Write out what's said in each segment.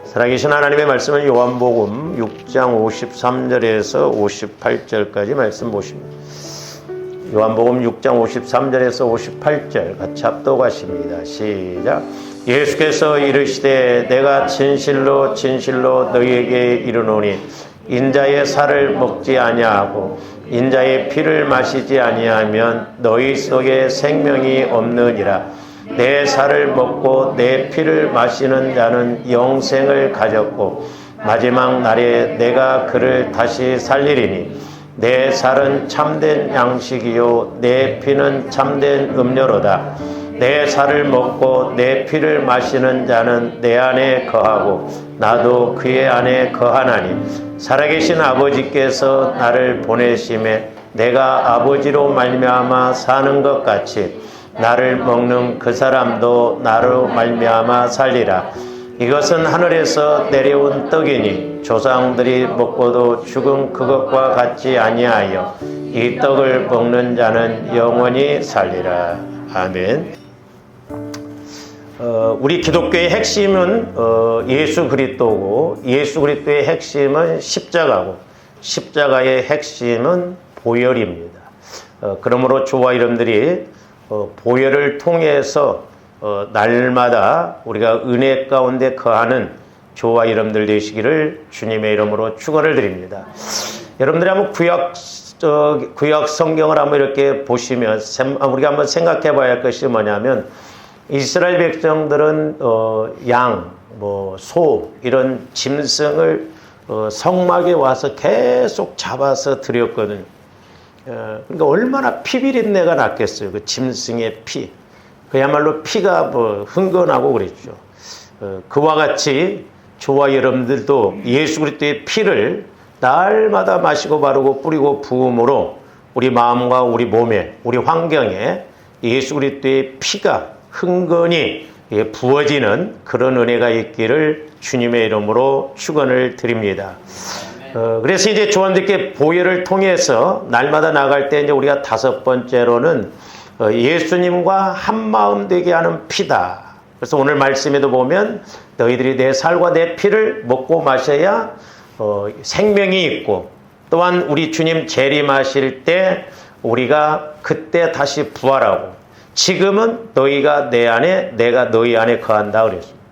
살아계신 하나님의 말씀은 요한복음 6장 53절에서 58절까지 말씀 보십니다. 요한복음 6장 53절에서 58절 같이 합독하십니다. 시작. 예수께서 이르시되 내가 진실로 진실로 너희에게 이르노니 인자의 살을 먹지 아니하고 인자의 피를 마시지 아니하면 너희 속에 생명이 없느니라. 내 살을 먹고 내 피를 마시는 자는 영생을 가졌고 마지막 날에 내가 그를 다시 살리리니 내 살은 참된 양식이요 내 피는 참된 음료로다. 내 살을 먹고 내 피를 마시는 자는 내 안에 거하고 나도 그의 안에 거하나니 살아계신 아버지께서 나를 보내심에 내가 아버지로 말미암아 사는 것 같이 나를 먹는 그 사람도 나로 말미암아 살리라. 이것은 하늘에서 내려온 떡이니 조상들이 먹고도 죽은 그것과 같지 아니하여 이 떡을 먹는 자는 영원히 살리라. 아멘. 우리 기독교의 핵심은 예수 그리스도고 예수 그리스도의 핵심은 십자가고 십자가의 핵심은 보혈입니다. 그러므로 저와 여러분들이 보혈을 통해서 날마다 우리가 은혜 가운데 거하는 저와 여러분들 되시기를 주님의 이름으로 축원을 드립니다. 여러분들이 한번 구약 성경을 한번 이렇게 보시면 우리가 한번 생각해 봐야 할 것이 뭐냐면 이스라엘 백성들은 양, 소 이런 짐승을 성막에 와서 계속 잡아서 드렸거든요. 그러니까 얼마나 피비린내가 났겠어요. 그 짐승의 피. 그야말로 피가 흥건하고 그랬죠. 그와 같이 저와 여러분들도 예수 그리스도의 피를 날마다 마시고 바르고 뿌리고 부음으로 우리 마음과 우리 몸에 우리 환경에 예수 그리스도의 피가 흥건히 부어지는 그런 은혜가 있기를 주님의 이름으로 축원을 드립니다. 그래서 이제 조원들께 보혈을 통해서 날마다 나갈 때 이제 우리가 다섯 번째로는 예수님과 한 마음 되게 하는 피다. 그래서 오늘 말씀에도 보면 너희들이 내 살과 내 피를 먹고 마셔야 생명이 있고 또한 우리 주님 재림하실 때 우리가 그때 다시 부활하고 지금은 너희가 내 안에 내가 너희 안에 거한다 그랬습니다.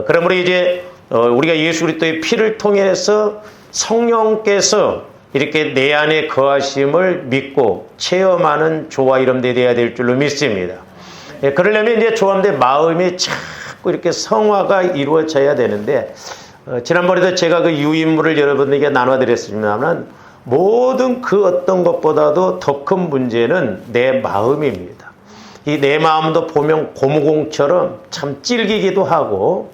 그러므로 이제 우리가 예수 그리스도의 피를 통해서 성령께서 이렇게 내 안에 거하심을 믿고 체험하는 저와 여러분들이 되어야 될 줄로 믿습니다. 그러려면 이제 저와의 마음이 자꾸 이렇게 성화가 이루어져야 되는데 지난번에도 제가 그 유인물을 여러분에게 나눠드렸습니다만 모든 그 어떤 것보다도 더 큰 문제는 내 마음입니다. 이 내 마음도 보면 고무공처럼 참 찔기기도 하고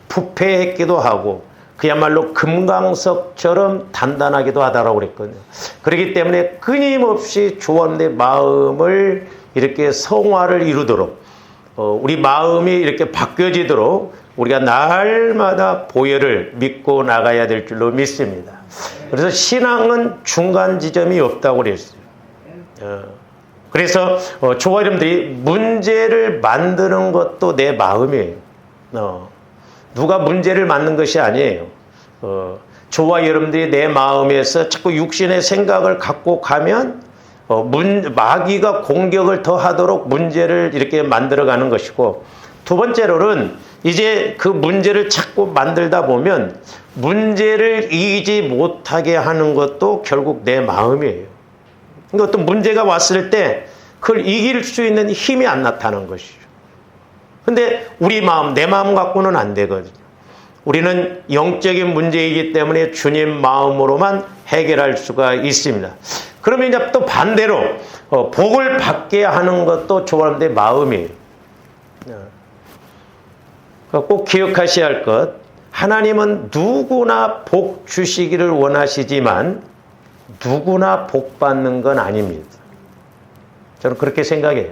부패했기도 하고 그야말로 금강석처럼 단단하기도 하다라고 그랬거든요. 그렇기 때문에 끊임없이 조원의 마음을 이렇게 성화를 이루도록 우리 마음이 이렇게 바뀌어지도록 우리가 날마다 보혈을 믿고 나가야 될 줄로 믿습니다. 그래서 신앙은 중간 지점이 없다고 그랬어요. 그래서 저와 여러분들이 문제를 만드는 것도 내 마음이에요. 누가 문제를 만든 것이 아니에요. 저와 여러분들이 내 마음에서 자꾸 육신의 생각을 갖고 가면 마귀가 공격을 더 하도록 문제를 이렇게 만들어가는 것이고 두 번째로는 이제 그 문제를 자꾸 만들다 보면 문제를 이기지 못하게 하는 것도 결국 내 마음이에요. 그러니까 어떤 문제가 왔을 때 그걸 이길 수 있는 힘이 안 나타나는 것이죠. 근데 우리 마음, 내 마음 갖고는 안 되거든요. 우리는 영적인 문제이기 때문에 주님 마음으로만 해결할 수가 있습니다. 그러면 이제 또 반대로 복을 받게 하는 것도 저와의 마음이에요. 꼭 기억하셔야 할 것, 하나님은 누구나 복 주시기를 원하시지만 누구나 복 받는 건 아닙니다. 저는 그렇게 생각해요.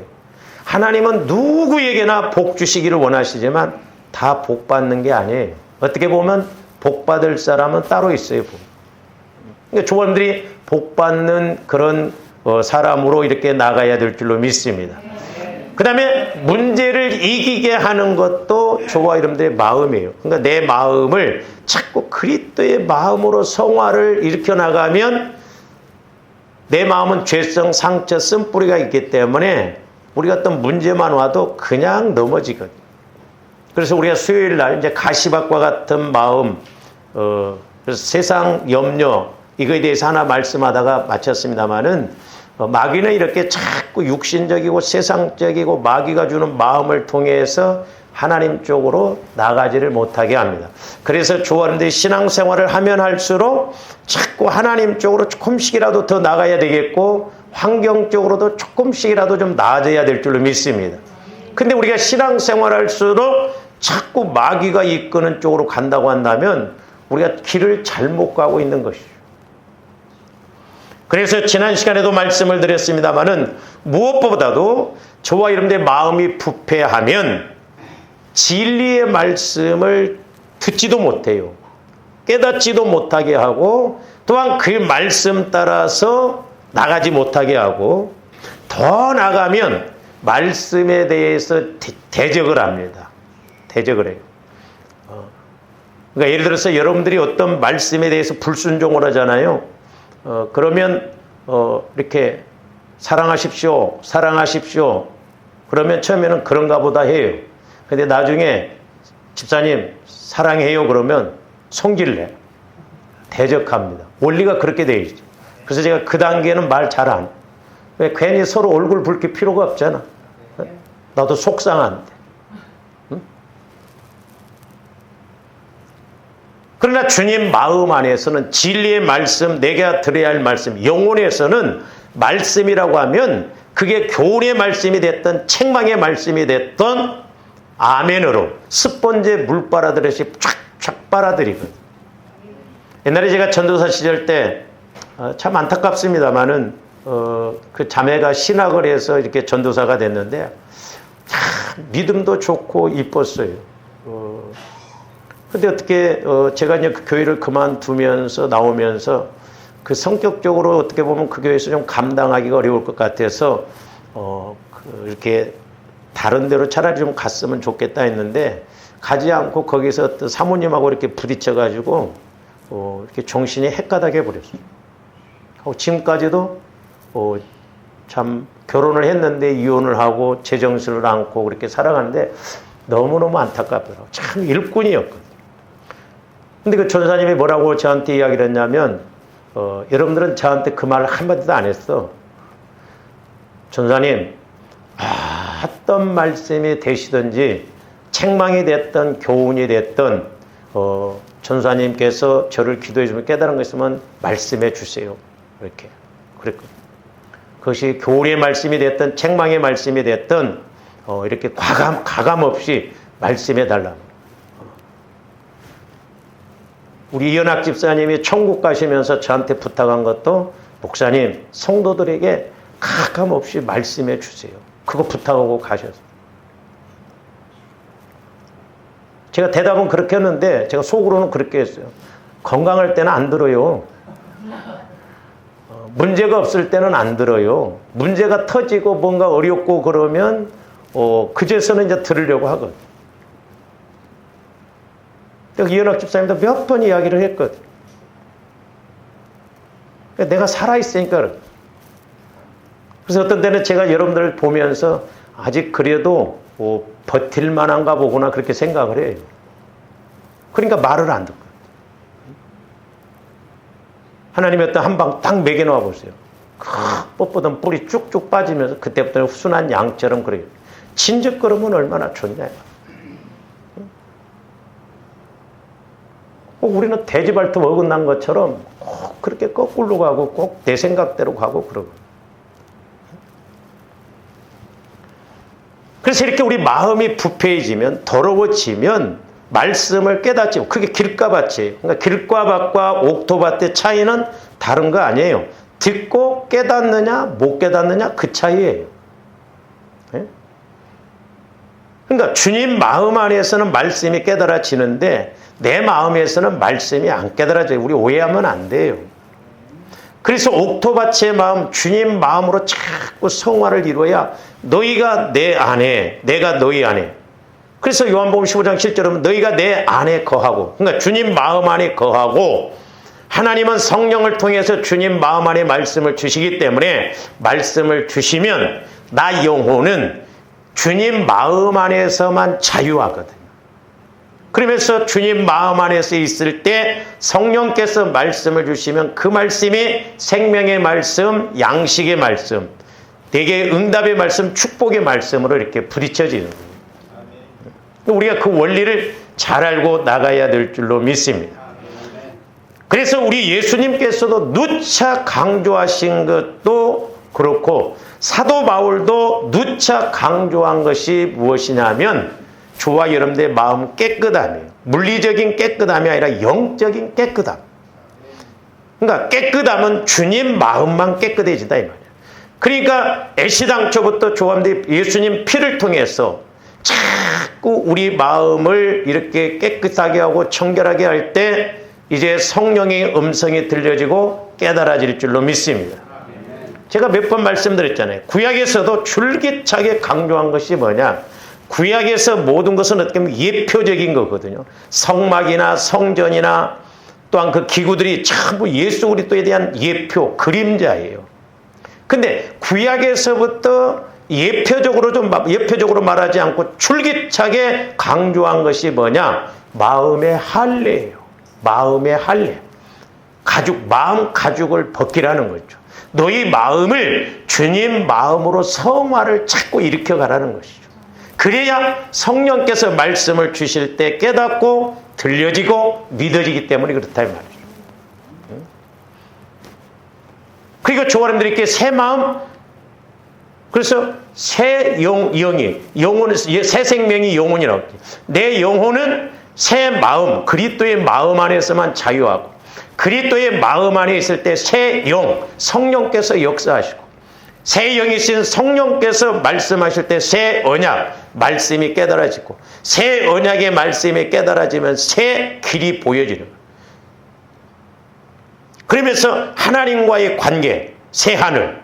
하나님은 누구에게나 복 주시기를 원하시지만 다 복 받는 게 아니에요. 어떻게 보면 복 받을 사람은 따로 있어요. 그러니까 조원들이 복 받는 그런 사람으로 이렇게 나가야 될 줄로 믿습니다. 그 다음에 문제를 이기게 하는 것도 저와 여러분들의 마음이에요. 그러니까 내 마음을 자꾸 그리스도의 마음으로 성화를 일으켜 나가면 내 마음은 죄성, 상처, 쓴뿌리가 있기 때문에 우리가 어떤 문제만 와도 그냥 넘어지거든요. 그래서 우리가 수요일 날 이제 가시밭과 같은 마음, 그래서 세상 염려, 이거에 대해서 하나 말씀하다가 마쳤습니다만은 마귀는 이렇게 자꾸 육신적이고 세상적이고 마귀가 주는 마음을 통해서 하나님 쪽으로 나가지를 못하게 합니다. 그래서 저와 여러분들이 신앙생활을 하면 할수록 자꾸 하나님 쪽으로 조금씩이라도 더 나가야 되겠고 환경적으로도 조금씩이라도 좀 나아져야 될 줄로 믿습니다. 근데 우리가 신앙생활 할수록 자꾸 마귀가 이끄는 쪽으로 간다고 한다면 우리가 길을 잘못 가고 있는 것이죠. 그래서 지난 시간에도 말씀을 드렸습니다마는 무엇보다도 저와 여러분들의 마음이 부패하면 진리의 말씀을 듣지도 못해요. 깨닫지도 못하게 하고 또한 그 말씀 따라서 나가지 못하게 하고 더 나가면 말씀에 대해서 대적을 합니다. 대적을 해요. 그러니까 예를 들어서 여러분들이 어떤 말씀에 대해서 불순종을 하잖아요. 그러면 이렇게 사랑하십시오. 사랑하십시오. 그러면 처음에는 그런가 보다 해요. 근데 나중에 집사님 사랑해요 그러면 손기를 해요. 대적합니다. 원리가 그렇게 되어 있죠. 그래서 제가 그 단계는 말 잘 안 해요. 왜 괜히 서로 얼굴 붉힐 필요가 없잖아. 나도 속상한데. 응? 그러나 주님 마음 안에서는 진리의 말씀, 내가 들어야 할 말씀, 영혼에서는 말씀이라고 하면 그게 교훈의 말씀이 됐던 책망의 말씀이 됐던 아멘으로 스펀지에 물 빨아들이듯이 쫙쫙 빨아들이거든요. 옛날에 제가 전도사 시절 때 참 안타깝습니다만은 그 자매가 신학을 해서 이렇게 전도사가 됐는데 참 믿음도 좋고 이뻤어요. 근데 어떻게 제가 이제 그 교회를 그만두면서 나오면서 그 성격적으로 어떻게 보면 그 교회에서 좀 감당하기가 어려울 것 같아서 이렇게 다른 데로 차라리 좀 갔으면 좋겠다 했는데 가지 않고 거기서 또 사모님하고 이렇게 부딪혀가지고 이렇게 정신이 헷가닥해 버렸어요. 하고 지금까지도 참 결혼을 했는데 이혼을 하고 제정신을 안고 그렇게 살아가는데 너무너무 안타깝더라고요. 참 일꾼이었거든요. 근데 그 전사님이 뭐라고 저한테 이야기를 했냐면 여러분들은 저한테 그 말을 한마디도 안 했어. 전사님, 어떤 말씀이 되시든지 책망이 됐든 교훈이 됐든 전사님께서 저를 기도해 주면 깨달은 거 있으면 말씀해 주세요. 이렇게 그랬거든요. 그것이 교훈의 말씀이 됐든 책망의 말씀이 됐든 이렇게 가감 없이 말씀해 달라. 우리 이현학 집사님이 천국 가시면서 저한테 부탁한 것도 목사님 성도들에게 가감 없이 말씀해 주세요. 그거 부탁하고 가셨어요. 제가 대답은 그렇게 했는데 제가 속으로는 그렇게 했어요. 건강할 때는 안 들어요. 문제가 없을 때는 안 들어요. 문제가 터지고 뭔가 어렵고 그러면 그제서는 이제 들으려고 하거든. 이현학 집사님도 몇 번 이야기를 했거든. 그러니까 내가 살아있으니까. 그래서 어떤 때는 제가 여러분들을 보면서 아직 그래도 버틸 만한가 보구나 그렇게 생각을 해요. 그러니까 말을 안 듣고. 하나님이 어떤 한 방 딱 매겨놓아 보세요. 뻣뻣한 뿔이 쭉쭉 빠지면서 그때부터는 순한 양처럼 그래요. 진즉걸으면 얼마나 좋냐. 우리는 돼지발톱 어긋난 것처럼 꼭 그렇게 거꾸로 가고 꼭 내 생각대로 가고 그러고. 그래서 이렇게 우리 마음이 부패해지면 더러워지면 말씀을 깨닫지. 그게 길가밭이에요. 그러니까 길가밭과 옥토밭의 차이는 다른 거 아니에요. 듣고 깨닫느냐 못 깨닫느냐 그 차이예요. 네? 그러니까 주님 마음 안에서는 말씀이 깨달아지는데 내 마음에서는 말씀이 안 깨달아져요. 우리 오해하면 안 돼요. 그래서 옥토밭의 마음, 주님 마음으로 자꾸 성화를 이루어야 너희가 내 안에, 내가 너희 안에. 그래서 요한복음 15장 7절은 너희가 내 안에 거하고, 그러니까 주님 마음 안에 거하고, 하나님은 성령을 통해서 주님 마음 안에 말씀을 주시기 때문에 말씀을 주시면 나 영혼은 주님 마음 안에서만 자유하거든요. 그러면서 주님 마음 안에서 있을 때 성령께서 말씀을 주시면 그 말씀이 생명의 말씀, 양식의 말씀, 대개 응답의 말씀, 축복의 말씀으로 이렇게 부딪혀지는 거예요. 우리가 그 원리를 잘 알고 나가야 될 줄로 믿습니다. 그래서 우리 예수님께서도 누차 강조하신 것도 그렇고 사도 바울도 누차 강조한 것이 무엇이냐면 저와 여러분들의 마음 깨끗함이에요. 물리적인 깨끗함이 아니라 영적인 깨끗함. 그러니까 깨끗함은 주님 마음만 깨끗해진다 이 말이에요. 그러니까 애시당초부터 조함들이 예수님 피를 통해서 자꾸 우리 마음을 이렇게 깨끗하게 하고 청결하게 할 때 이제 성령의 음성이 들려지고 깨달아질 줄로 믿습니다. 제가 몇 번 말씀드렸잖아요. 구약에서도 줄기차게 강조한 것이 뭐냐. 구약에서 모든 것은 어떻게 보면 예표적인 거거든요. 성막이나 성전이나 또한 그 기구들이 전부 예수 그리스도에 대한 예표, 그림자예요. 근데 구약에서부터 예표적으로 말하지 않고 줄기차게 강조한 것이 뭐냐? 마음의 할례예요. 마음의 할례. 마음 가죽을 벗기라는 거죠. 너희 마음을 주님 마음으로 성화를 찾고 일으켜가라는 것이죠. 그래야 성령께서 말씀을 주실 때 깨닫고 들려지고 믿어지기 때문에 그렇다 이 말이죠. 그리고 조아님들에게 새 마음, 그래서 새 영혼은 새 생명이 영혼이라고 해요. 내 영혼은 새 마음, 그리스도의 마음 안에서만 자유하고 그리스도의 마음 안에 있을 때 새 영, 성령께서 역사하시고 새 영이 있으신 성령께서 말씀하실 때 새 언약, 말씀이 깨달아지고 새 언약의 말씀이 깨달아지면 새 길이 보여지는 거예요. 그러면서 하나님과의 관계, 새 하늘,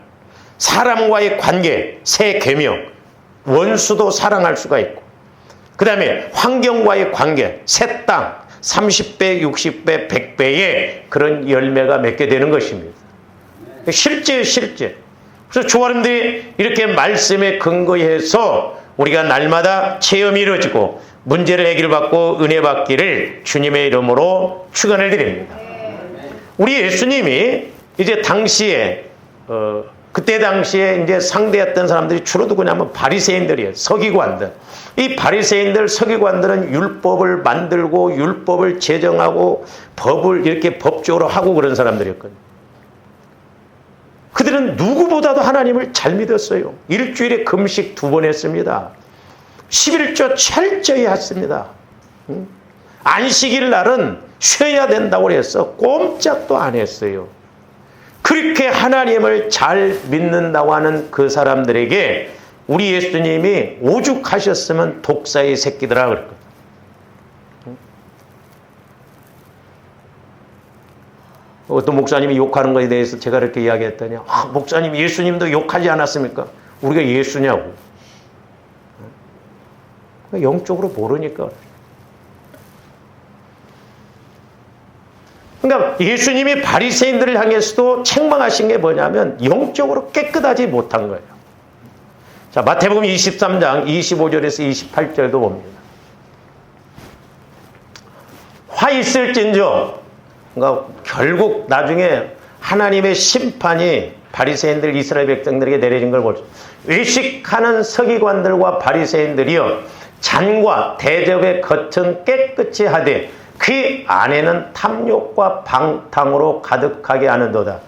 사람과의 관계, 새 계명, 원수도 사랑할 수가 있고 그 다음에 환경과의 관계, 새 땅, 30배, 60배, 100배의 그런 열매가 맺게 되는 것입니다. 실제예요, 실제. 그래서 조아님들이 이렇게 말씀에 근거해서 우리가 날마다 체험이 이루어지고 문제를 해결받고 은혜 받기를 주님의 이름으로 축원을 드립니다. 우리 예수님이 이제 당시에 그때 당시에 이제 상대했던 사람들이 주로 누구냐면 바리새인들이에요. 서기관들. 이 바리새인들, 서기관들은 율법을 만들고 율법을 제정하고 법을 이렇게 법적으로 하고 그런 사람들이었거든요. 그들은 누구보다도 하나님을 잘 믿었어요. 일주일에 금식 2번 했습니다. 11조 철저히 했습니다. 안식일 날은 쉬어야 된다고 해서 꼼짝도 안 했어요. 그렇게 하나님을 잘 믿는다고 하는 그 사람들에게 우리 예수님이 오죽하셨으면 독사의 새끼들아 그랬거든요. 어떤 목사님이 욕하는 것에 대해서 제가 이렇게 이야기했더니 목사님 예수님도 욕하지 않았습니까? 우리가 예수냐고. 영적으로 모르니까. 그러니까 예수님이 바리새인들을 향해서도 책망하신 게 뭐냐면 영적으로 깨끗하지 못한 거예요. 자, 마태복음 23장 25절에서 28절도 봅니다. 화 있을진저, 그러니까 결국 나중에 하나님의 심판이 바리새인들 이스라엘 백성들에게 내려진 걸 보죠. 외식하는 서기관들과 바리새인들이여 잔과 대접의 겉은 깨끗이 하되 그 안에는 탐욕과 방탕으로 가득하게 하는도다.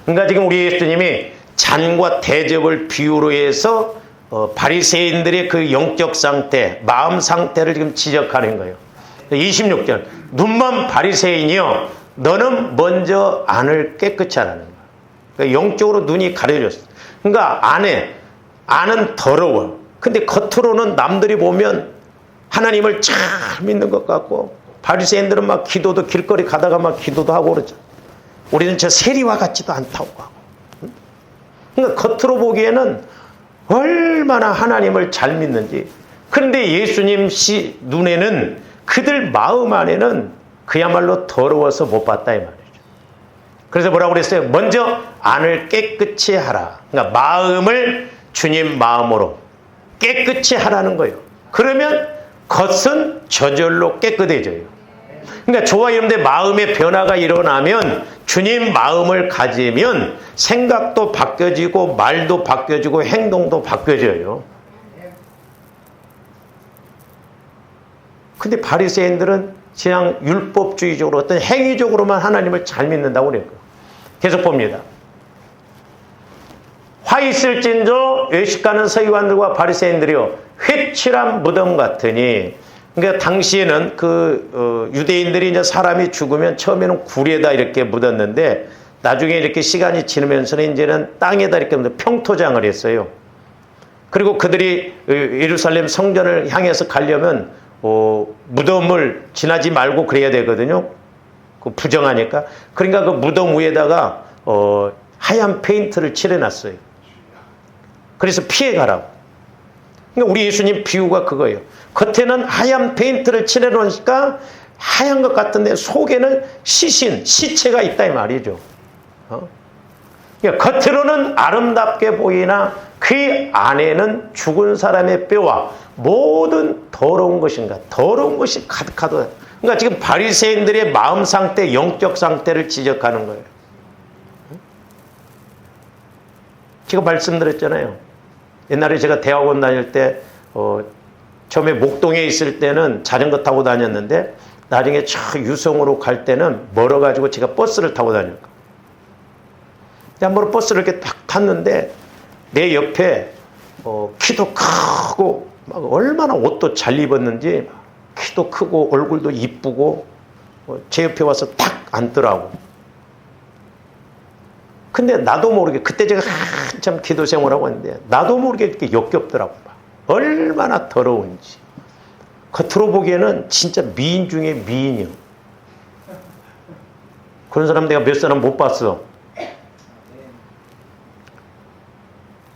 그러니까 지금 우리 예수님이 잔과 대접을 비유로 해서 바리새인들의 그 영적 상태, 마음 상태를 지금 지적하는 거예요. 26절 눈먼 바리새인이여 너는 먼저 안을 깨끗이 하라는 거야. 그러니까 영적으로 눈이 가려졌어. 그러니까 안은 더러워. 근데 겉으로는 남들이 보면 하나님을 잘 믿는 것 같고 바리새인들은 막 기도도 길거리 가다가 막 기도도 하고 그러죠. 우리는 저 세리와 같지도 않다고 하고. 그러니까 겉으로 보기에는 얼마나 하나님을 잘 믿는지. 그런데 예수님 눈에는 그들 마음 안에는 그야말로 더러워서 못 봤다 이 말이죠. 그래서 뭐라고 그랬어요? 먼저 안을 깨끗이 하라. 그러니까 마음을 주님 마음으로 깨끗이 하라는 거예요. 그러면 겉은 저절로 깨끗해져요. 그러니까 저와 여러분들 마음의 변화가 일어나면 주님 마음을 가지면 생각도 바뀌어지고 말도 바뀌어지고 행동도 바뀌어져요. 근데 바리새인들은 그냥 율법주의적으로 어떤 행위적으로만 하나님을 잘 믿는다고 그래요. 계속 봅니다. 화 있을진저 외식하는 서기관들과 바리새인들이요 회칠한 무덤 같으니. 그러니까 당시에는 유대인들이 이제 사람이 죽으면 처음에는 굴에다 이렇게 묻었는데 나중에 이렇게 시간이 지나면서는 이제는 땅에다 이렇게 평토장을 했어요. 그리고 그들이 예루살렘 성전을 향해서 가려면 무덤을 지나지 말고 그래야 되거든요. 그 부정하니까. 그러니까 그 무덤 위에다가 하얀 페인트를 칠해놨어요. 그래서 피해가라고. 그러니까 우리 예수님 비유가 그거예요. 겉에는 하얀 페인트를 칠해놓으니까 하얀 것 같은데 속에는 시체가 있다 이 말이죠. 그러니까 겉으로는 아름답게 보이나 그 안에는 죽은 사람의 뼈와 모든 더러운 것인가 더러운 것이 가득하다. 그러니까 지금 바리새인들의 마음 상태, 영적 상태를 지적하는 거예요. 제가 말씀드렸잖아요. 옛날에 제가 대학원 다닐 때 처음에 목동에 있을 때는 자전거 타고 다녔는데 나중에 저 유성으로 갈 때는 멀어가지고 제가 버스를 타고 다녔고. 한번 버스를 이렇게 딱 탔는데 내 옆에 키도 크고 막 얼마나 옷도 잘 입었는지 키도 크고 얼굴도 이쁘고 제 옆에 와서 딱 앉더라고. 근데 나도 모르게 그때 제가 한참 기도 생활하고 있는데 나도 모르게 이렇게 역겹더라고. 얼마나 더러운지. 겉으로 보기에는 진짜 미인 중에 미인이요. 그런 사람 내가 몇 사람 못 봤어.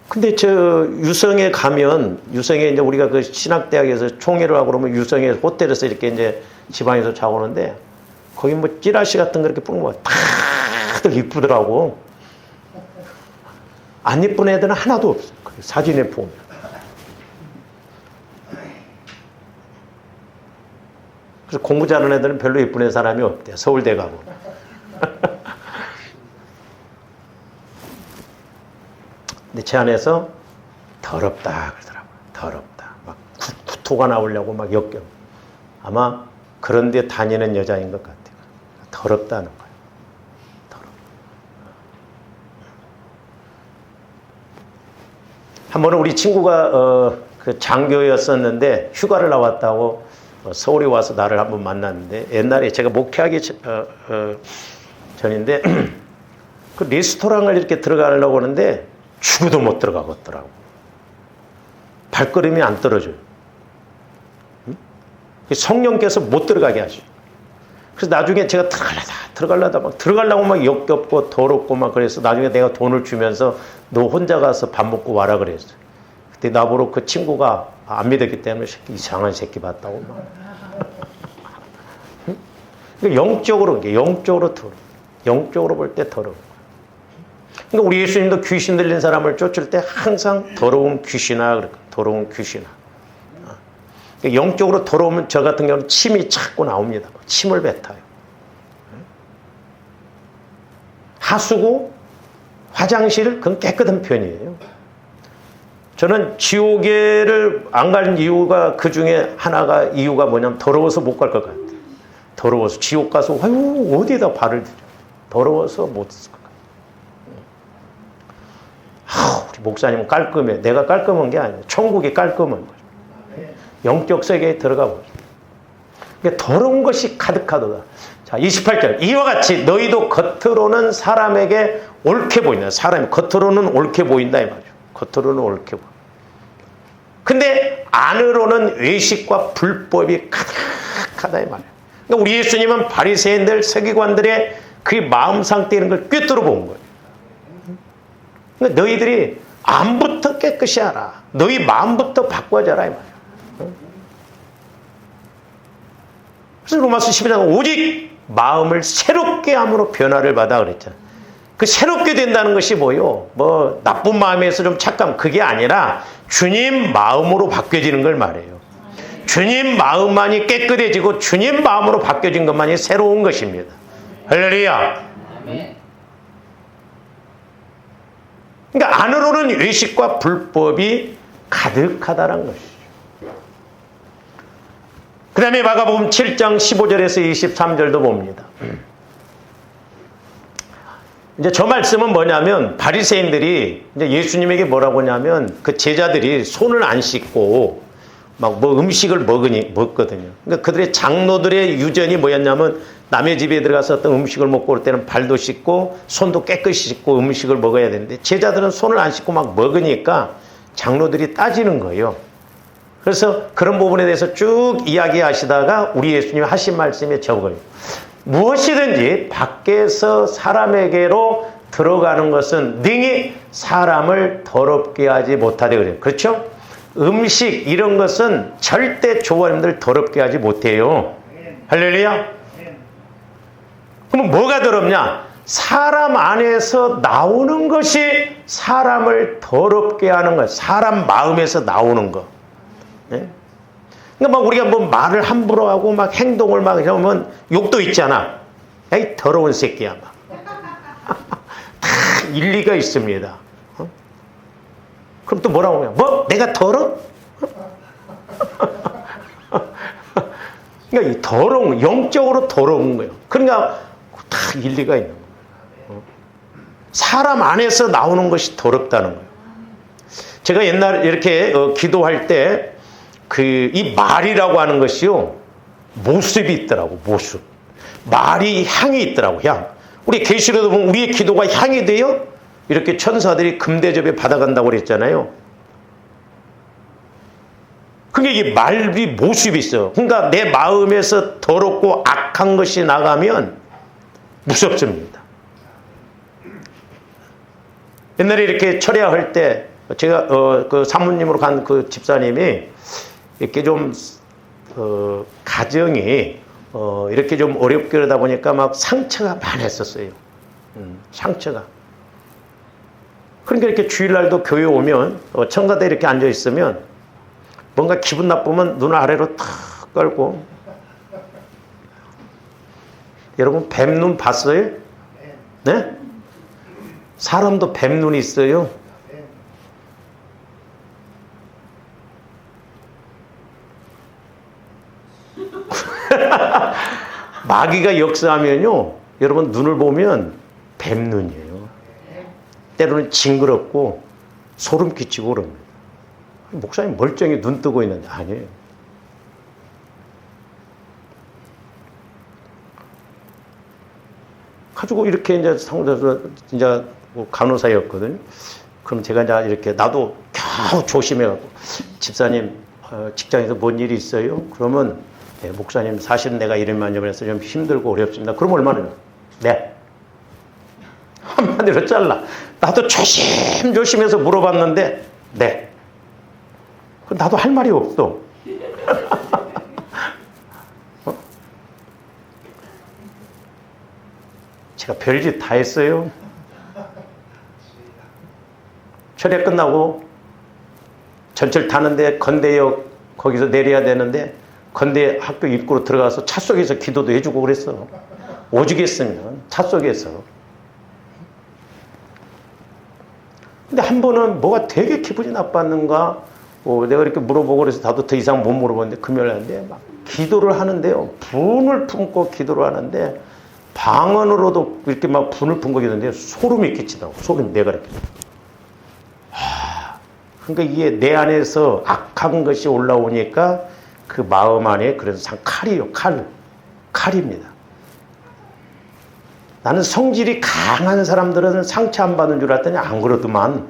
근데 저 유성에 가면 유성에 이제 우리가 그 신학대학에서 총회를 하고 그러면 유성에 호텔에서 이렇게 이제 지방에서 자고 오는데 거기 뭐 찌라시 같은 거 이렇게 뿌는 거 다들 이쁘더라고. 안 이쁜 애들은 하나도 없어. 사진에 보면. 그래서 공부 잘하는 애들은 별로 이쁜 사람이 없대. 서울대 가고. 근데 제 안에서 더럽다 그러더라고요. 더럽다. 막 구토가 나오려고 막 역겨. 아마 그런 데 다니는 여자인 것 같아요. 더럽다는 거예요. 더럽다. 한 번은 우리 친구가 그 장교였었는데 휴가를 나왔다고 서울에 와서 나를 한번 만났는데 옛날에 제가 목회하기 전인데 그 레스토랑을 이렇게 들어가려고 하는데 죽어도 못 들어가겠더라고. 발걸음이 안 떨어져요. 성령께서 못 들어가게 하죠. 그래서 나중에 제가 들어가려고 막 역겹고 더럽고 막 그래서 나중에 내가 돈을 주면서 너 혼자 가서 밥 먹고 와라 그랬어. 그때 나보러 그 친구가 안 믿었기 때문에 이상한 새끼 봤다고 막. 영적으로 더러워. 영적으로 볼 때 더러워. 그러니까 우리 예수님도 귀신 들린 사람을 쫓을 때 항상 더러운 귀신아 그럴까? 더러운 귀신아. 영적으로 더러우면 저 같은 경우는 침이 자꾸 나옵니다. 침을 뱉어요. 하수구, 화장실 그건 깨끗한 편이에요. 저는 지옥에를 안 가는 이유가 그 중에 하나가 이유가 뭐냐면 더러워서 못 갈 것 같아요. 더러워서 지옥 가서 아유 어디에다 발을 들여. 더러워서 못 쓸 것 같아요. 우리 목사님은 깔끔해. 내가 깔끔한 게 아니에요. 천국이 깔끔한 거죠. 영적 세계에 들어가 보죠. 그러니까 더러운 것이 가득하도다. 자, 28절. 이와 같이 너희도 겉으로는 사람에게 옳게 보인다. 사람이 겉으로는 옳게 보인다 이 말이죠. 겉으로는 옳게 보인다. 근데 안으로는 외식과 불법이 가득하다 이 말이에요. 그러니까 우리 예수님은 바리새인들, 서기관들의 그 마음 상태인 걸 꿰뚫어 본 거예요. 그러니까 너희들이 암부터 깨끗이 하라. 너희 마음부터 바꿔줘라 이 말이야. 그래서 로마서 12장 오직 마음을 새롭게 함으로 변화를 받아 그랬잖아. 그 새롭게 된다는 것이 뭐요? 뭐 나쁜 마음에서 좀 착감 그게 아니라 주님 마음으로 바뀌어지는 걸 말해요. 주님 마음만이 깨끗해지고 주님 마음으로 바뀌어진 것만이 새로운 것입니다. 할렐루야. 그러니까 안으로는 외식과 불법이 가득하다는 것이죠. 그 다음에 마가복음 7장 15절에서 23절도 봅니다. 이제 저 말씀은 뭐냐면 바리새인들이 이제 예수님에게 뭐라고 하냐면 그 제자들이 손을 안 씻고 막 뭐 음식을 먹거든요. 그러니까 그들의 장로들의 유전이 뭐였냐면 남의 집에 들어가서 어떤 음식을 먹고 올 때는 발도 씻고 손도 깨끗이 씻고 음식을 먹어야 되는데 제자들은 손을 안 씻고 막 먹으니까 장로들이 따지는 거예요. 그래서 그런 부분에 대해서 쭉 이야기하시다가 우리 예수님이 하신 말씀에 적어요. 무엇이든지 밖에서 사람에게로 들어가는 것은 능히 사람을 더럽게 하지 못하되 그래요. 그렇죠? 음식 이런 것은 절대 조원님들 더럽게 하지 못해요. 할렐루야. 그럼 뭐가 더럽냐? 사람 안에서 나오는 것이 사람을 더럽게 하는 거예요. 사람 마음에서 나오는 거. 네? 그러니까 막 우리가 뭐 말을 함부로 하고 막 행동을 막 하면 욕도 있잖아. 에이 더러운 새끼야 막. 다 일리가 있습니다. 어? 그럼 또 뭐라고 해요? 뭐 내가 더러? 그러니까 이 더러운 영적으로 더러운 거예요. 그러니까 다 일리가 있는 거예요. 사람 안에서 나오는 것이 더럽다는 거예요. 제가 옛날에 이렇게 기도할 때 이 말이라고 하는 것이요 모습이 있더라고. 모습 말이 향이 있더라고. 향. 우리 계시록에 보면 우리의 기도가 향이 돼요. 이렇게 천사들이 금대접에 받아간다고 그랬잖아요. 그게 이 말이 모습이 있어요. 그러니까 내 마음에서 더럽고 악한 것이 나가면 무섭습니다. 옛날에 이렇게 철야할 때 제가 그 사모님으로 간 그 집사님이 이렇게 좀 가정이 이렇게 좀 어렵게 그러다 보니까 막 상처가 많았었어요. 상처가. 그러니까 이렇게 주일날도 교회 오면 청가대에 이렇게 앉아 있으면 뭔가 기분 나쁘면 눈 아래로 탁 깔고. 여러분 뱀눈 봤어요? 네? 사람도 뱀눈이 있어요. 마귀가 역사하면요 여러분 눈을 보면 뱀눈이에요. 때로는 징그럽고 소름 끼치고 그럽니다. 목사님 멀쩡히 눈 뜨고 있는데 아니에요. 가지고 이렇게 이제 상대에서 이제 간호사였거든요. 그럼 제가 이제 이렇게 나도 겨우 조심해갖고 집사님 직장에서 뭔 일이 있어요? 그러면 네, 목사님 사실은 내가 이런 만점을 해서 좀 힘들고 어렵습니다. 그럼 얼마나? 네. 한마디로 잘라. 나도 조심조심해서 물어봤는데 네. 나도 할 말이 없어. 제가 별짓 다 했어요. 철야 끝나고 전철 타는데 건대역 거기서 내려야 되는데 건대 학교 입구로 들어가서 차 속에서 기도도 해주고 그랬어. 오죽했으면 차 속에서. 근데 한 번은 뭐가 되게 기분이 나빴는가 내가 이렇게 물어보고 그래서 나도 더 이상 못 물어봤는데 금요일날인데 막 기도를 하는데요. 분을 품고 기도를 하는데 방언으로도 이렇게 막 분을 품고 있는데 소름이 끼치다고. 소름 내가 이렇게. 그러니까 이게 내 안에서 악한 것이 올라오니까 그 마음 안에 그래서 칼이요. 칼입니다. 나는 성질이 강한 사람들은 상처 안 받는 줄 알았더니 안 그러더만.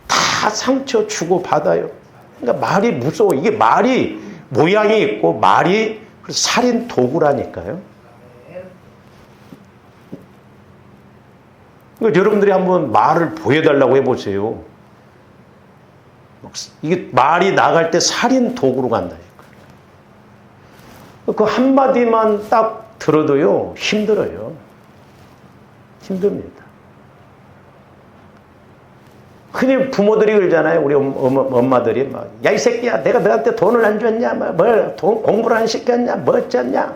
다 상처 주고 받아요. 그러니까 말이 무서워. 이게 말이 모양이 있고 말이 살인 도구라니까요. 그러니까 여러분들이 한번 말을 보여달라고 해보세요. 이게 말이 나갈 때 살인 도구로 간다니까. 그 한마디만 딱 들어도요, 힘들어요. 힘듭니다. 흔히 부모들이 그러잖아요. 우리 엄마들이 막, 야, 이 새끼야, 내가 너한테 돈을 안 줬냐? 공부를 안 시켰냐? 뭐 어쩌냐?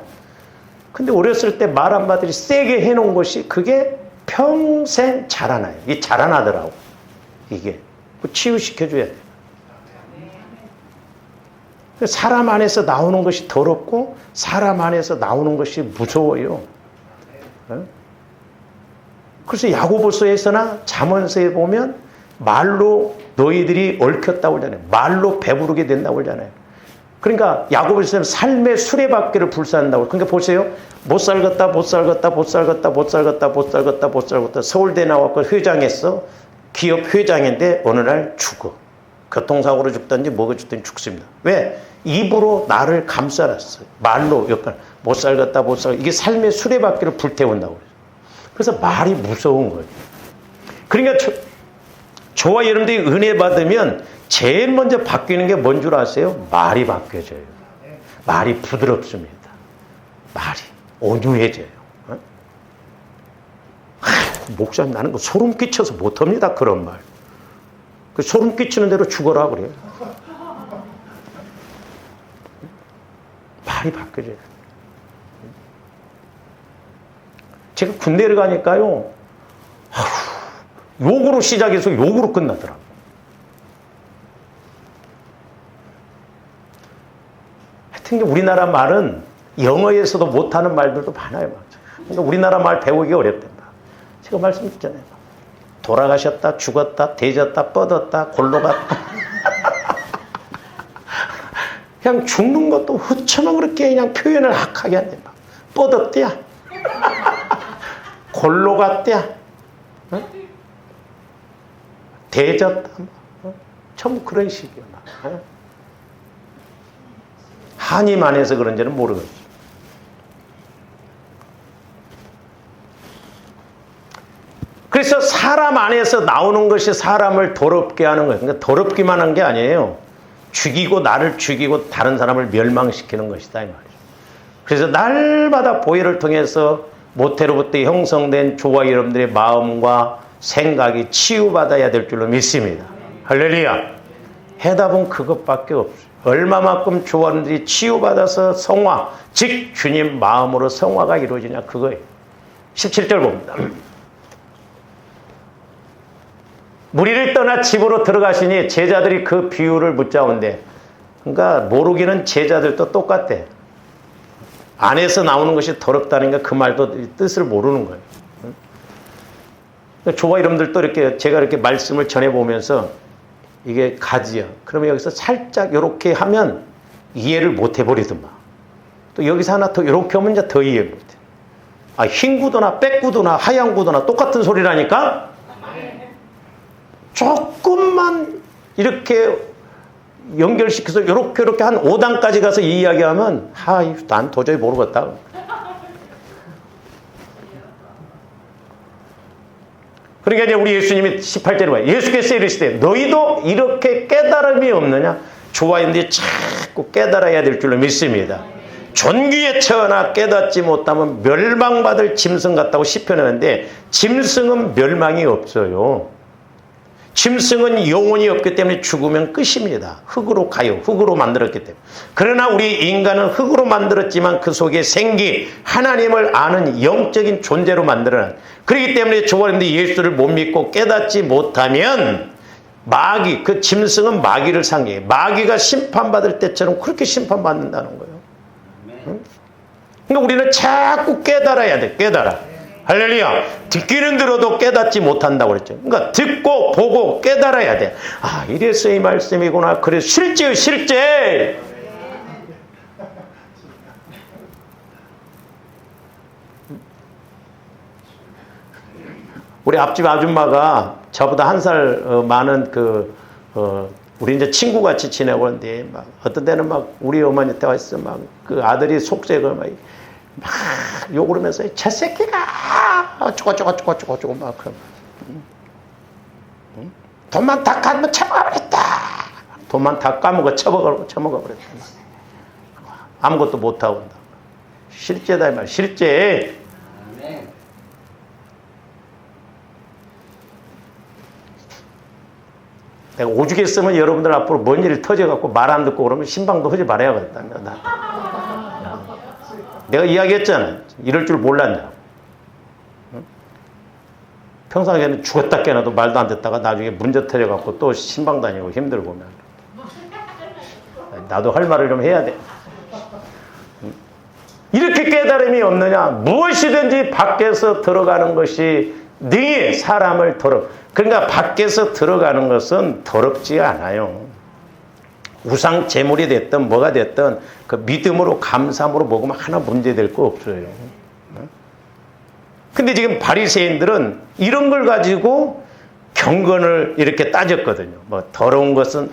근데 어렸을 때 말 한마디를 세게 해놓은 것이 그게 평생 자라나요. 이게 자라나더라고. 이게. 치유시켜줘야 돼요. 사람 안에서 나오는 것이 더럽고 사람 안에서 나오는 것이 무서워요. 그래서 야고보서에서나 잠언서에 보면 말로 너희들이 얽혔다고 하잖아요. 말로 배부르게 된다고 하잖아요. 그러니까 야고보서는 삶의 수레바퀴를 불사한다고. 그러니까 보세요. 못 살겠다, 못 살겠다, 못 살겠다, 못 살겠다, 못 살겠다, 못 살겠다. 서울대 나왔고 회장했어. 기업 회장인데 어느 날 죽어. 교통사고로 죽든지 뭐가 죽든지 죽습니다. 왜? 입으로 나를 감싸놨어요. 말로 옆에 못 살겠다, 못 살겠다. 이게 삶의 수레바퀴를 불태운다고 그래요. 그래서 말이 무서운 거예요. 그러니까 저와 여러분들이 은혜 받으면 제일 먼저 바뀌는 게 뭔 줄 아세요? 말이 바뀌어져요. 말이 부드럽습니다. 말이 온유해져요. 목사님, 나는 그 소름 끼쳐서 못합니다. 그런 말. 그 소름 끼치는 대로 죽어라 그래요. 말이 바뀌어져요. 제가 군대를 가니까요, 욕으로 시작해서 욕으로 끝나더라고요. 하여튼 우리나라 말은 영어에서도 못하는 말들도 많아요. 그러니까 우리나라 말 배우기 어렵단다. 제가 말씀드렸잖아요. 돌아가셨다, 죽었다, 대졌다, 뻗었다, 골로 갔다. 그냥 죽는 것도 허처만 그렇게 그냥 표현을 악하게 한대. 뻗었대야. 골로 갔대야. 어? 대졌다. 전부 그런 식이야. 어? 한임 안에서 그런지는 모르겠어. 그래서 사람 안에서 나오는 것이 사람을 더럽게 하는 거예요. 그러니까 더럽기만 한 게 아니에요. 죽이고 나를 죽이고 다른 사람을 멸망시키는 것이다 이 말이죠. 그래서 날마다 보혈을 통해서 모태로부터 형성된 저와 여러분들의 마음과 생각이 치유받아야 될 줄로 믿습니다. 할렐루야. 해답은 그것밖에 없어요. 얼마만큼 저와 여러분들이 치유받아서 성화, 즉 주님 마음으로 성화가 이루어지냐 그거예요. 17절 봅니다. 무리를 떠나 집으로 들어가시니 제자들이 그 비유를 묻자온대. 그러니까 모르기는 제자들도 똑같대. 안에서 나오는 것이 더럽다는 게 그 말도 뜻을 모르는 거예요. 저와 여러분들도 이렇게 제가 이렇게 말씀을 전해보면서 이게 가지야. 그러면 여기서 살짝 이렇게 하면 이해를 못 해버리더만. 또 여기서 하나 더 이렇게 하면 이제 더 이해 못 해. 아, 흰 구두나 백 구두나 하얀 구두나 똑같은 소리라니까? 조금만 이렇게 연결시켜서 이렇게 한 5단까지 가서 이 이야기하면 난 도저히 모르겠다. 그러니까 이제 우리 예수님이 18절에 봐요. 예수께서 이르시되 너희도 이렇게 깨달음이 없느냐? 좋아했는데 자꾸 깨달아야 될 줄로 믿습니다. 존귀에 처하나 깨닫지 못하면 멸망받을 짐승 같다고 시편하는데 짐승은 멸망이 없어요. 짐승은 영혼이 없기 때문에 죽으면 끝입니다. 흙으로 가요. 흙으로 만들었기 때문에. 그러나 우리 인간은 흙으로 만들었지만 그 속에 생기, 하나님을 아는 영적인 존재로 만들어낸. 그렇기 때문에 저번에 예수를 못 믿고 깨닫지 못하면 마귀, 그 짐승은 마귀를 상해요. 마귀가 심판받을 때처럼 그렇게 심판받는다는 거예요. 응? 그러니까 우리는 자꾸 깨달아야 돼. 깨달아. 할렐루야. 듣기는 들어도 깨닫지 못한다고 그랬죠. 그러니까 듣고 보고 깨달아야 돼. 아, 이래서 이 말씀이구나. 그래 실제. 우리 앞집 아줌마가 저보다 한 살 많은 우리 이제 친구같이 지내고 있는데 막 어떤 때는 막 우리 어머니한테 와서 막 그 아들이 속색을 막 욕을 하면서 저 새끼가 어쩌고 막 그러면 돈만 다 까먹어 처먹어버렸다. 돈만 다 까먹어 처먹어버렸다. 아무것도 못하고 온다. 실제다 이 말. 실제. 내가 오죽했으면 여러분들 앞으로 뭔 일이 터져갖고 말 안 듣고 그러면 신방도 하지 말아야겠다. 내가 이야기했잖아. 이럴 줄 몰랐냐. 응? 평상시에는 죽었다 깨나도 말도 안 듣다가 나중에 문제 터져갖고 또 신방 다니고 힘들고. 나도 할 말을 좀 해야 돼. 응? 이렇게 깨달음이 없느냐. 무엇이든지 밖에서 들어가는 것이 능히 사람을 그러니까 밖에서 들어가는 것은 더럽지 않아요. 우상 제물이 됐든 뭐가 됐든 그 믿음으로 감사함으로 먹으면 하나 문제될 거 없어요. 근데 지금 바리새인들은 이런 걸 가지고 경건을 이렇게 따졌거든요. 뭐 더러운 것은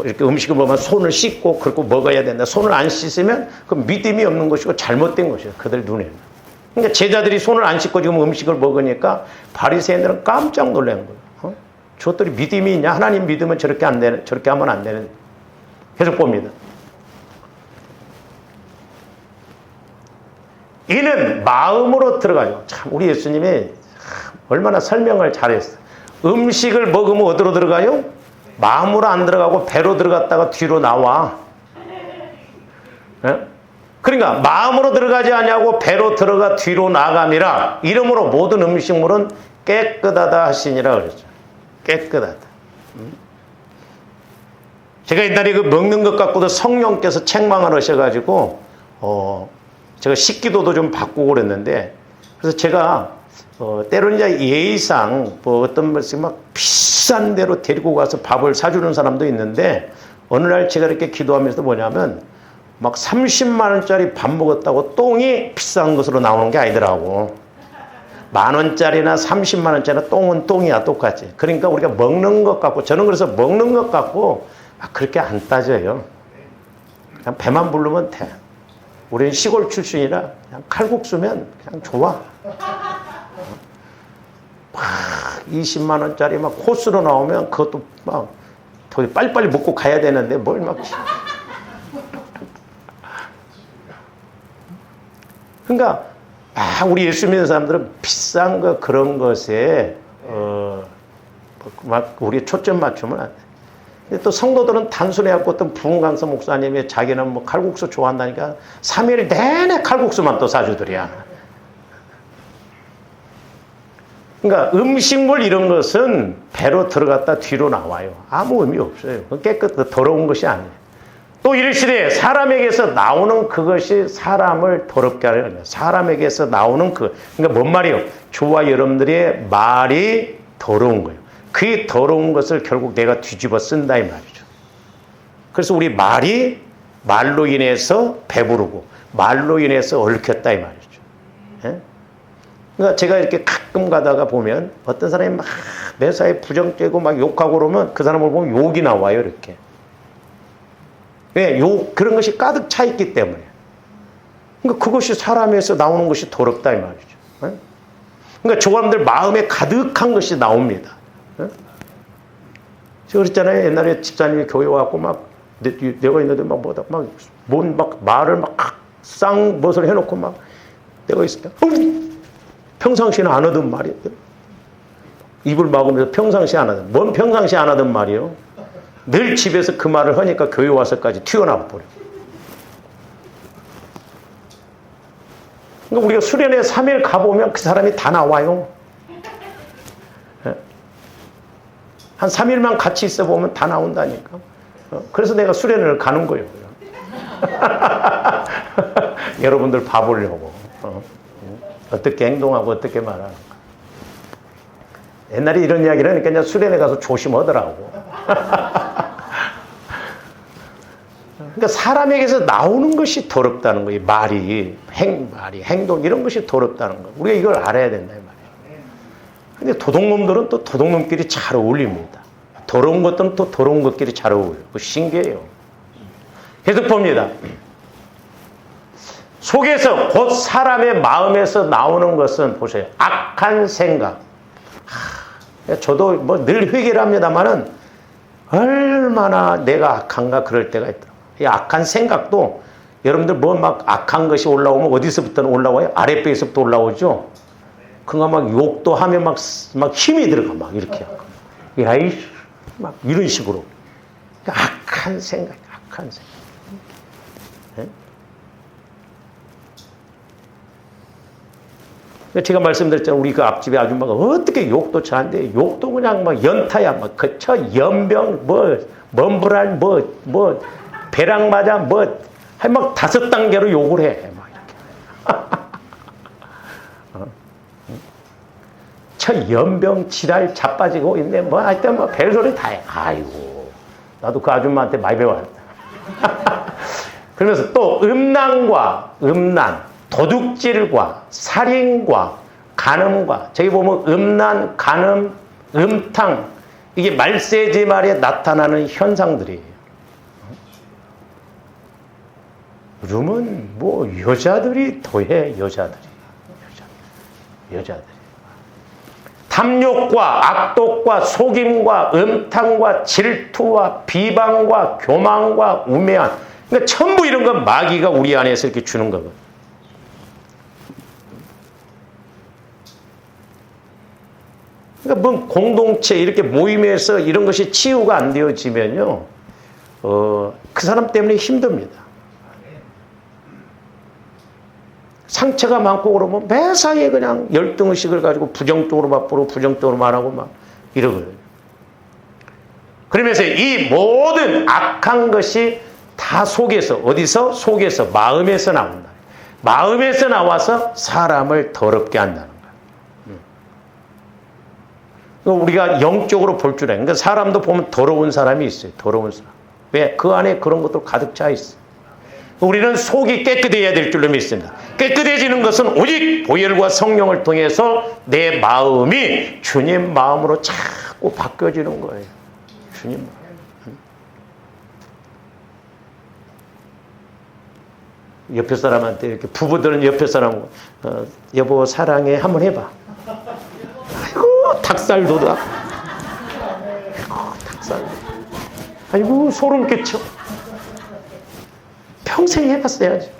이렇게 음식을 먹으면 손을 씻고 그리고 먹어야 된다. 손을 안 씻으면 그 믿음이 없는 것이고 잘못된 것이에요. 그들 눈에는. 그러니까 제자들이 손을 안 씻고 지금 음식을 먹으니까 바리새인들은 깜짝 놀란 거예요. 저들이 믿음이 있냐? 하나님 믿으면 저렇게 안 되는, 저렇게 하면 안 되는. 계속 봅니다. 이는 마음으로 들어가죠. 참 우리 예수님이 얼마나 설명을 잘했어요. 음식을 먹으면 어디로 들어가요? 마음으로 안 들어가고 배로 들어갔다가 뒤로 나와. 네? 그러니까 마음으로 들어가지 아니하고 배로 들어가 뒤로 나감이라 이러므로 모든 음식물은 깨끗하다 하시니라 그랬죠. 깨끗하다. 제가 옛날에 그 먹는 것 갖고도 성령께서 책망을 하셔가지고 제가 식기도도 좀 바꾸고 그랬는데 그래서 제가 때로는 이제 예의상 뭐 어떤 것이 막 비싼 데로 데리고 가서 밥을 사주는 사람도 있는데 어느 날 제가 이렇게 기도하면서 뭐냐면 막 30만 원짜리 밥 먹었다고 똥이 비싼 것으로 나오는 게 아니더라고. 10,000원짜리나 30만 원짜리나 똥은 똥이야 똑같이. 그러니까 우리가 먹는 것 같고 저는 그래서 먹는 것 같고 그렇게 안 따져요. 그냥 배만 부르면 돼. 우리는 시골 출신이라 그냥 칼국수면 그냥 좋아. 막 20만 원짜리 막 코스로 나오면 그것도 막 더 빨리빨리 먹고 가야 되는데 뭘 막. 그러니까 우리 예수 믿는 사람들은 비싼 거 그런 것에 막 우리 초점 맞추면 안 돼. 근데 또 성도들은 단순해갖고 어떤 부흥강서 목사님이 자기는 뭐 칼국수 좋아한다니까 3일 내내 칼국수만 또 사주더랴. 그러니까 음식물 이런 것은 배로 들어갔다 뒤로 나와요. 아무 의미 없어요. 더러운 것이 아니에요. 또 이르시되 사람에게서 나오는 그것이 사람을 더럽게 하려 합니다. 사람에게서 나오는 그러니까 뭔 말이에요? 저와 여러분들의 말이 더러운 거예요. 그 더러운 것을 결국 내가 뒤집어 쓴다 이 말이죠. 그래서 우리 말로 인해서 배부르고 말로 인해서 얽혔다 이 말이죠. 예? 그러니까 제가 이렇게 가끔 가다가 보면 어떤 사람이 막 매사에 부정죄고 막 욕하고 그러면 그 사람을 보면 욕이 나와요 이렇게. 왜? 그런 것이 가득 차 있기 때문에. 그러니까 그것이 사람에서 나오는 것이 더럽다 이 말이죠. 네? 그러니까 저 사람들 마음에 가득한 것이 나옵니다. 네? 제가 그랬잖아요. 옛날에 집사님이 교회 와갖고 막 내가 있는데 막 말을 막 쌍벗을 해놓고 막 내가 있을 때 평상시에는 안 하던 말이에요. 입을 막으면서 평상시에 안 하던. 뭔 평상시에 안 하던 말이에요? 늘 집에서 그 말을 하니까 교회 와서까지 튀어나와 버려. 그러니까 우리가 수련회 3일 가보면 그 사람이 다 나와요. 한 3일만 같이 있어 보면 다 나온다니까. 그래서 내가 수련회를 가는 거예요. 여러분들 봐보려고. 어떻게 행동하고 어떻게 말하는가. 옛날에 이런 이야기를 하니까 그냥 수련회 가서 조심하더라고. 그러니까 사람에게서 나오는 것이 더럽다는 거예요. 말이, 행동 이런 것이 더럽다는 거예요. 우리가 이걸 알아야 된다 이 말이에요. 근데 도둑놈들은 또 도둑놈끼리 잘 어울립니다. 더러운 것들은 또 더러운 것끼리 잘 어울려요. 신기해요. 계속 봅니다. 속에서 곧 사람의 마음에서 나오는 것은 보세요. 악한 생각. 저도 뭐 늘 회개를 합니다만은 얼마나 내가 악한가 그럴 때가 있더라고요. 이 악한 생각도 여러분들 뭐 막 악한 것이 올라오면 어디서부터 올라와요? 아랫배에서부터 올라오죠. 그가 막 욕도 하면 막 힘이 들어가 막 이렇게 하고 야이 막 이런 식으로 악한 생각. 네? 제가 말씀드렸잖아요. 우리 그 앞집에 아줌마가 어떻게 욕도 잘하는데 욕도 그냥 막 연타야 막 그쳐 연병 먼불알 배랑 맞아 막 5단계로 욕을 해 막 이렇게. 저 연병 지랄 자빠지고 있네 뭐 하여튼 뭐 별소리 다 해. 아이고 나도 그 아줌마한테 많이 배웠다. 그러면서 또 음란, 도둑질과 살인과 간음과 저기 보면 음란, 간음, 음탕 이게 말세지 말에 나타나는 현상들이에요. 요즘은 뭐 여자들이 더해 여자들이. 탐욕과 악독과 속임과 음탕과 질투와 비방과 교만과 우매한 그러니까 전부 이런 건 마귀가 우리 안에서 이렇게 주는 거거든요. 그러니까 뭐 공동체 이렇게 모임에서 이런 것이 치유가 안 되어지면요, 그 사람 때문에 힘듭니다. 상처가 많고 그러면 매사에 그냥 열등의식을 가지고 부정적으로 바꾸고 부정적으로 말하고 막 이러거든요. 그러면서 이 모든 악한 것이 다 속에서 어디서? 속에서 마음에서 나온다. 마음에서 나와서 사람을 더럽게 한다는 거야. 우리가 영적으로 볼 줄 알아요. 그러니까 사람도 보면 더러운 사람이 있어요. 더러운 사람. 왜? 그 안에 그런 것도 가득 차 있어요. 우리는 속이 깨끗해야 될 줄로 믿습니다. 깨끗해지는 것은 오직 보혈과 성령을 통해서 내 마음이 주님 마음으로 자꾸 바뀌어지는 거예요. 주님 마음. 옆에 사람한테 이렇게 부부들은 옆에 사람 여보 사랑해 한번 해봐. 아이고 닭살 돋아. 아이고 닭살. 아이고 소름 끼쳐. 평생 해봤어야지.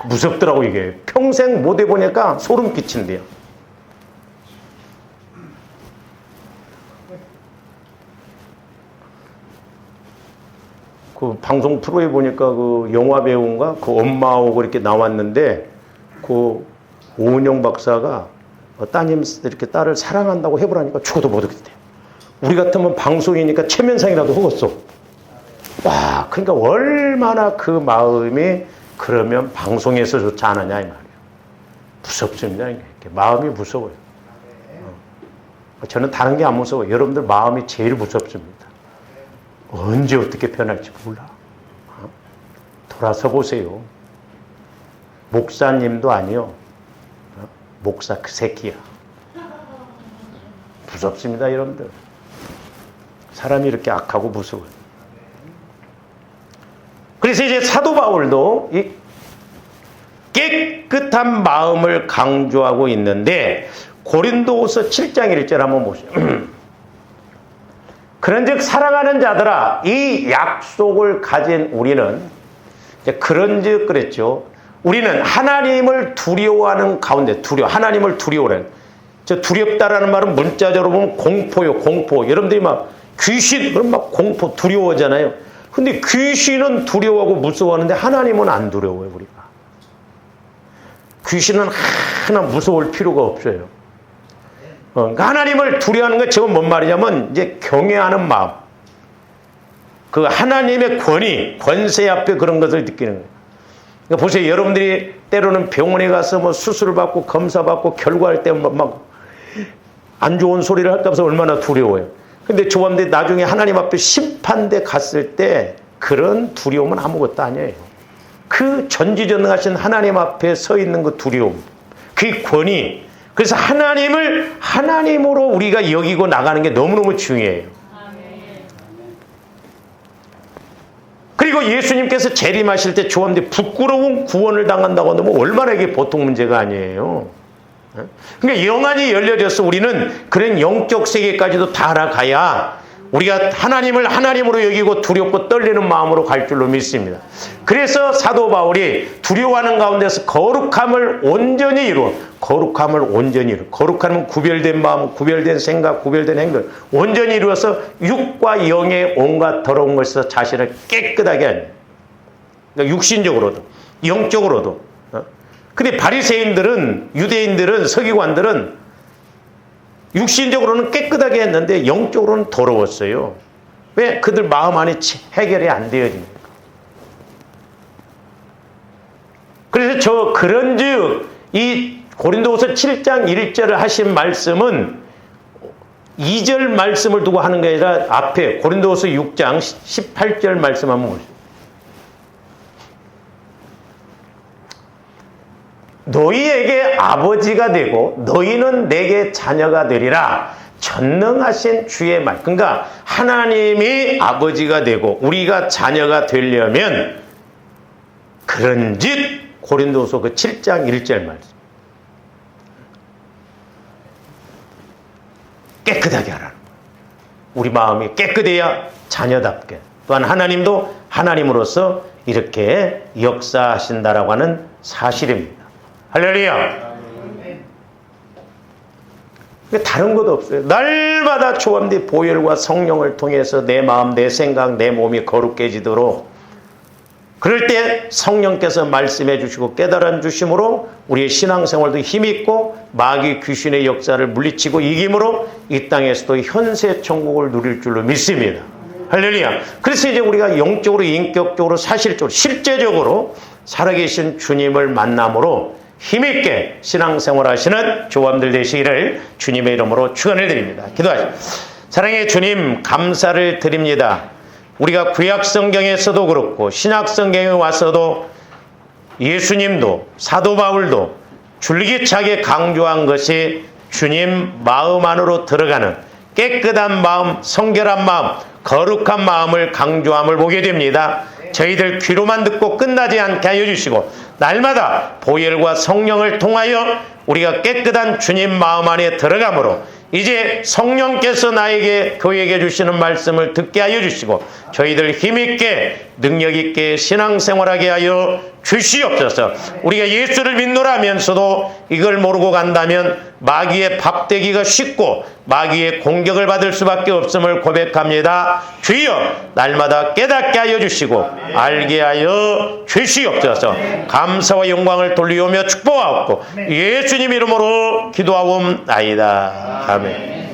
무섭더라고 이게. 평생 못 해보니까 소름 끼친대요. 그 방송 프로에 보니까 그 영화 배우인가 그 엄마하고 이렇게 나왔는데 그 오은영 박사가 따님 이렇게 딸을 사랑한다고 해보라니까 죽어도 못 하겠대요. 우리 같으면 방송이니까 체면상이라도 하겠어. 와, 그러니까 얼마나 그 마음이 그러면 방송에서조차 않으냐 이 말이에요. 무섭습니다. 이게. 마음이 무서워요. 저는 다른 게 안 무서워요. 여러분들 마음이 제일 무섭습니다. 언제 어떻게 변할지 몰라. 돌아서 보세요. 목사님도 아니요. 목사 그 새끼야. 무섭습니다, 여러분들. 사람이 이렇게 악하고 무서워요. 그래서 이제 사도 바울도 이 깨끗한 마음을 강조하고 있는데 고린도후서 7장 1절 한번 보시죠. 그런즉 사랑하는 자들아 이 약속을 가진 우리는 그런즉 그랬죠. 우리는 하나님을 두려워하는 가운데 하나님을 두려워하는 저 두렵다라는 말은 문자적으로 보면 공포요, 공포. 여러분들이 막 귀신 그럼 막 공포 두려워하잖아요. 근데 귀신은 두려워하고 무서워하는데 하나님은 안 두려워요, 우리가. 귀신은 하나 무서울 필요가 없어요. 그러니까 하나님을 두려워하는 건 지금 뭔 말이냐면 이제 경외하는 마음. 그 하나님의 권세 앞에 그런 것을 느끼는 거예요. 그러니까 보세요. 여러분들이 때로는 병원에 가서 뭐 수술을 받고 검사 받고 결과할 때 막 안 좋은 소리를 할까 봐서 얼마나 두려워요. 근데 조합대 나중에 하나님 앞에 심판대 갔을 때 그런 두려움은 아무것도 아니에요. 그 전지전능하신 하나님 앞에 서 있는 그 두려움, 그 권위. 그래서 하나님을 하나님으로 우리가 여기고 나가는 게 너무너무 중요해요. 그리고 예수님께서 재림하실 때 조합대 부끄러운 구원을 당한다고 하면 얼마나 이게 보통 문제가 아니에요. 그러니까 영안이 열려져서 우리는 그런 영적 세계까지도 다 알아가야 우리가 하나님을 하나님으로 여기고 두렵고 떨리는 마음으로 갈 줄로 믿습니다. 그래서 사도 바울이 두려워하는 가운데서 거룩함을 온전히 이루어, 거룩함은 구별된 마음, 구별된 생각, 구별된 행동, 온전히 이루어서 육과 영의 온갖 더러운 것에서 자신을 깨끗하게 하는, 그러니까 육신적으로도 영적으로도. 근데 바리새인들은, 유대인들은, 서기관들은 육신적으로는 깨끗하게 했는데 영적으로는 더러웠어요. 왜? 그들 마음 안에 해결이 안 되어집니까? 그래서 그런즉 이 고린도후서 7장 1절을 하신 말씀은 2절 말씀을 두고 하는 게 아니라 앞에 고린도후서 6장 18절 말씀 한번 보세요. 너희에게 아버지가 되고 너희는 내게 자녀가 되리라. 전능하신 주의 말. 그러니까 하나님이 아버지가 되고 우리가 자녀가 되려면 그런즉 고린도서 그 7장 1절 말씀. 깨끗하게 하라는 거예요. 우리 마음이 깨끗해야 자녀답게. 또한 하나님도 하나님으로서 이렇게 역사하신다라고 하는 사실입니다. 할렐루야. 다른 것도 없어요. 날마다 조함된 보혈과 성령을 통해서 내 마음, 내 생각, 내 몸이 거룩해지도록 그럴 때 성령께서 말씀해 주시고 깨달아 주심으로 우리의 신앙생활도 힘있고 마귀 귀신의 역사를 물리치고 이김으로 이 땅에서도 현세 천국을 누릴 줄로 믿습니다. 할렐루야. 그래서 이제 우리가 영적으로, 인격적으로, 사실적으로, 실제적으로 살아계신 주님을 만남으로 힘있게 신앙생활 하시는 조함들 되시기를 주님의 이름으로 축원을 드립니다. 기도하십시오. 사랑의 주님, 감사를 드립니다. 우리가 구약성경에서도 그렇고 신약성경에 와서도 예수님도 사도 바울도 줄기차게 강조한 것이 주님 마음 안으로 들어가는 깨끗한 마음, 성결한 마음, 거룩한 마음을 강조함을 보게 됩니다. 저희들 귀로만 듣고 끝나지 않게 하여 주시고 날마다 보혈과 성령을 통하여 우리가 깨끗한 주님 마음 안에 들어가므로 이제 성령께서 나에게 교회에게 주시는 말씀을 듣게 하여 주시고 저희들 힘있게 능력있게 신앙생활하게 하여 주시옵소서. 우리가 예수를 믿노라면서도 이걸 모르고 간다면 마귀의 밥되기가 쉽고 마귀의 공격을 받을 수밖에 없음을 고백합니다. 주여 날마다 깨닫게 하여 주시고 알게 하여 주시옵소서. 감사와 영광을 돌리오며 축복하옵고 예수님 이름으로 기도하옵나이다. 아멘.